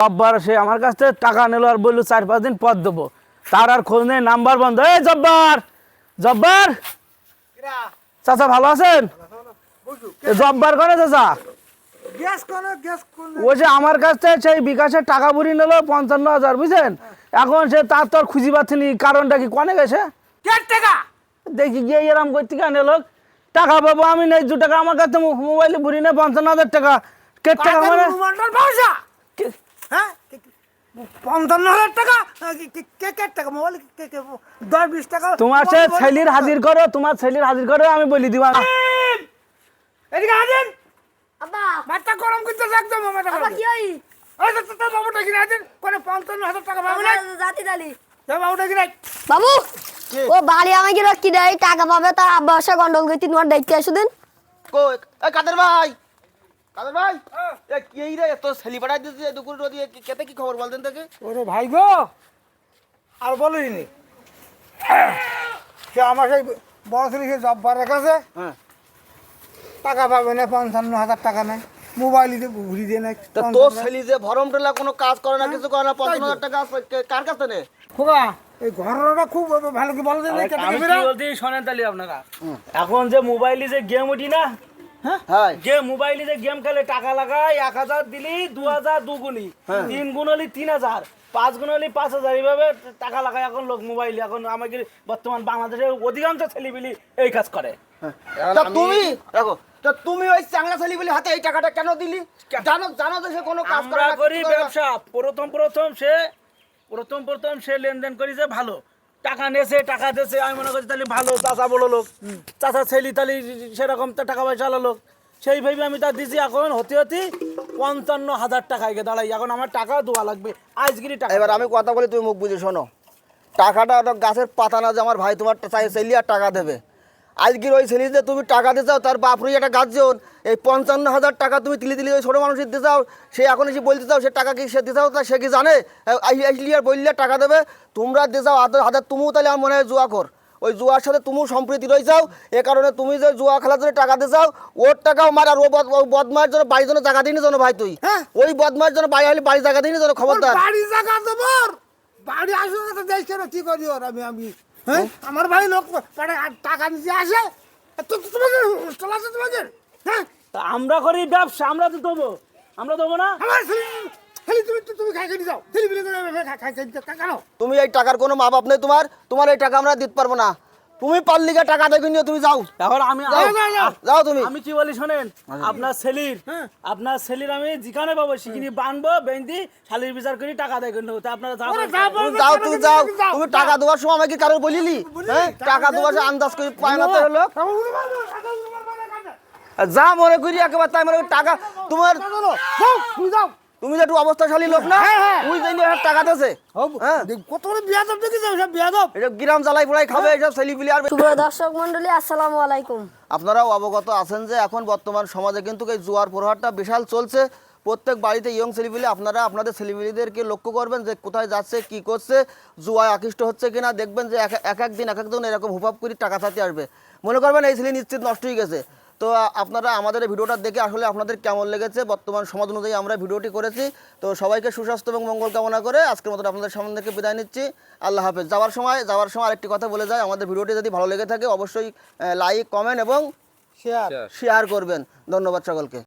জব্বার সে আমার কাছ থেকে টাকা নিল আর বললো 4-5 দিন পর দেবো, তার আর খোঁজ নেই, নাম্বার বন্ধ। এই জব্বার, জব্বার চাচা ভালো আছেন? জব্বার করে চাচা ওই যে আমার কাছ থেকে সেই বিকাশের টাকা বুড়ি নিল 55,000, বুঝছেন? এখন সে তার তো আর খুঁজি পাচ্ছি নি, কারণটা কি কনে গেছে দেখি গিয়ে এরম করতে কেন লোক টাকা পাবো আমি নেই 2 টাকা আমার কাছে মোবাইলে ভরি নেই 55,000 টাকা। কে টাকা মানে 55,000 টাকা কে টাকা মোবাইল 10-20 টাকা তোমার সে ছেলির হাজির করো, তোমার ছেলির হাজির করো, আমি বলি দিবা। এদিকে হাজির আব্বা মাথা গরম করতে একদম মাথা আব্বা কি হই ওই তো তোর বাবুটা কি হাজির কোন 55,000 টাকা পাবো না জাতি দালি তোর বাবুটা কি বাবু ও বাড়ি আমাকে রকি দেয় টাকা পাবে তার আব্বা সে গন্ডল কইতি নোয়ার দেখতে আসুদিন কই এই কাদের ভাই, কাদের ভাই এ কি রে তো ছেলি পাঠাই দিছিস দুপুর রোদি কেতে কি খবর বলতেন থেকে? ওরে ভাই গো আর বলিনি সে আমার সেই বড় ছেলে সে জব্বারের কাছে হ্যাঁ টাকা পাবে না 55,000 টাকা নেই মোবাইল দিয়ে ঘুরি দিয়ে না তা তোর ছেলি যে ভরম টেলা কোনো কাজ করে না কিছু করে না 55,000 টাকা কার কাছে নে? খোকা এই ঘটনাটা খুব ভালো কি বলতে আমি কি বলতে শোনেন তাহলে আপনারা, এখন যে মোবাইলে যে গেম উঠি না, হ্যাঁ গেম মোবাইলে যে গেম খেলে টাকা লাগায় 1,000 দিলি 2,000 দুগুনি, 3 গুণ হলি 3,000, 5 গুণ হলি 5,000, এইভাবে টাকা লাগায় এখন লোক মোবাইলে। এখন আমাকে বর্তমান বাংলাদেশের অধিকাংশ ছেলেপিলি এই কাজ করে। তা তুমি দেখো তা তুমি ওই চাংলা ছেলি বলে হাতে এই টাকাটা কেন দিলি? জানো জানো তো সে কোনো কাজ করে আমরা না করি কিছু করে না। ব্যবসা, প্রথম সে লেনদেন করেছে ভালো, টাকা নেছে টাকা দিয়েছে, আমি মনে করছি তাহলে ভালো চাচা বলো লোক, চাচা ছেলি তাহলে সেরকম তো টাকা পয়সা আলো লোক, সেই ভেবে আমি তা দিছি। এখন হতে 55,000 টাকায় গিয়ে দাঁড়াই, এখন আমার টাকা দেওয়া লাগবে আজগিরি টাকা। এবার আমি কথা বলি তুমি মুখ বুঝে শোনো, টাকাটা তো গাছের পাতা না যে আমার ভাই তোমার ছেলি আর টাকা দেবে। আজকের ওই ছেলে যে তুমি টাকা দিতে চাও তার বাপরই একটা গাছজন, এই 55,000 টাকা তুমি তিলি তিলি ওই ছোটো মানুষের দিতে চাও, সে এখন এসে বলতে চাও সে টাকা কি সে দিতে চাও, তা সে কি জানে আসলি আর বললে টাকা দেবে? তোমরা দিয়ে চাও হাতে তুমিও তাহলে আমার মনে হয় জুয়া কর, ওই জুয়ার সাথে তুমিও সম্প্রীতি রয়ে যাও। এ কারণে তুমি যে জুয়া খেলার জন্য টাকা দিয়ে চাও, ওর টাকাও মার, আর ও বদমার জন্য বাড়ির জন্য জায়গা দিনই জন্য ভাই তুই ওই বদমার জন্য বাড়ি হলে বাড়ি জায়গা দিনই জন্য খবরদার। বাড়ি জায়গা দেবো বাড়ি আসলে তো দেশ কেন কি করি ওর আমি হ্যাঁ আমার ভাই লোক টাকা নিচে আসে তোমাকে চলা আছে তোমাকে হ্যাঁ তা আমরা করি ব্যবসা, আমরা তো দেবো, আমরা দেবো না? আমার ছেলে তুমি খাই খেয়ে যাও ছেলে বিলে খাই কেন তুমি এই টাকার কোনো মা বাপ নেই তোমার, তোমার এই টাকা আমরা দিতে পারবো না, তুমি পারলিগা টাকা দেখে নিও, তুমি যাও এখন আমি যাও তুমি। আমি কি বলি শোনেন, আপনার ছেলির আমি যেখানে পাবো সেখানে বানবো, বেঁধি শালির বিচার করি টাকা দেয় কিন্তু আপনারা যাও। তুমি যাও তুমি যাও, তুমি টাকা দেওয়ার সময় আমাকে কারো বলিলি? হ্যাঁ টাকা দেওয়ার সময় আন্দাজ করে পায় না তো লোক যা মনে করি একেবারে তাই মানে টাকা তোমার তুমি যে একটু অবস্থাশালী লোক না ওই জন্য টাকা দিয়েছে। হ্যাঁ কত বড় বিয়াদব দেখিস সব বিয়াদব এসব গ্রাম জ্বালাই পোড়াই খাবে এইসব ছেলিপিলি। আর শুভ দর্শক মণ্ডলী আসসালামু আলাইকুম। আপনারাও অবগত আছেন যে এখন বর্তমান সমাজে কিন্তু এই জুয়ার প্রভাবটা বিশাল চলছে। প্রত্যেক বাড়িতে ইয়ং ছেলেপিলি, আপনারা আপনাদের ছেলেপিলিদেরকে লক্ষ্য করবেন যে কোথায় যাচ্ছে কি করছে, জুয়ায় আকৃষ্ট হচ্ছে কিনা, দেখবেন যে এক একজন এরকম হুপাপ করে টাকা চাইতে আসবে, মনে করবেন এই ছেলে নিশ্চিত নষ্ট হয়ে গেছে। তো আপনারা আমাদের এই ভিডিওটা দেখে আসলে আপনাদের কেমন লেগেছে, বর্তমান সমাজ অনুযায়ী আমরা ভিডিওটি করেছি। তো সবাইকে সুস্বাস্থ্য এবং মঙ্গল কামনা করে আজকের মতো আপনাদের সামনে থেকে বিদায় নিচ্ছি। আল্লাহ হাফেজ। যাওয়ার সময় আরেকটি কথা বলে যায়, আমাদের ভিডিওটি যদি ভালো লেগে থাকে অবশ্যই লাইক কমেন্ট এবং শেয়ার করবেন। ধন্যবাদ সকলকে।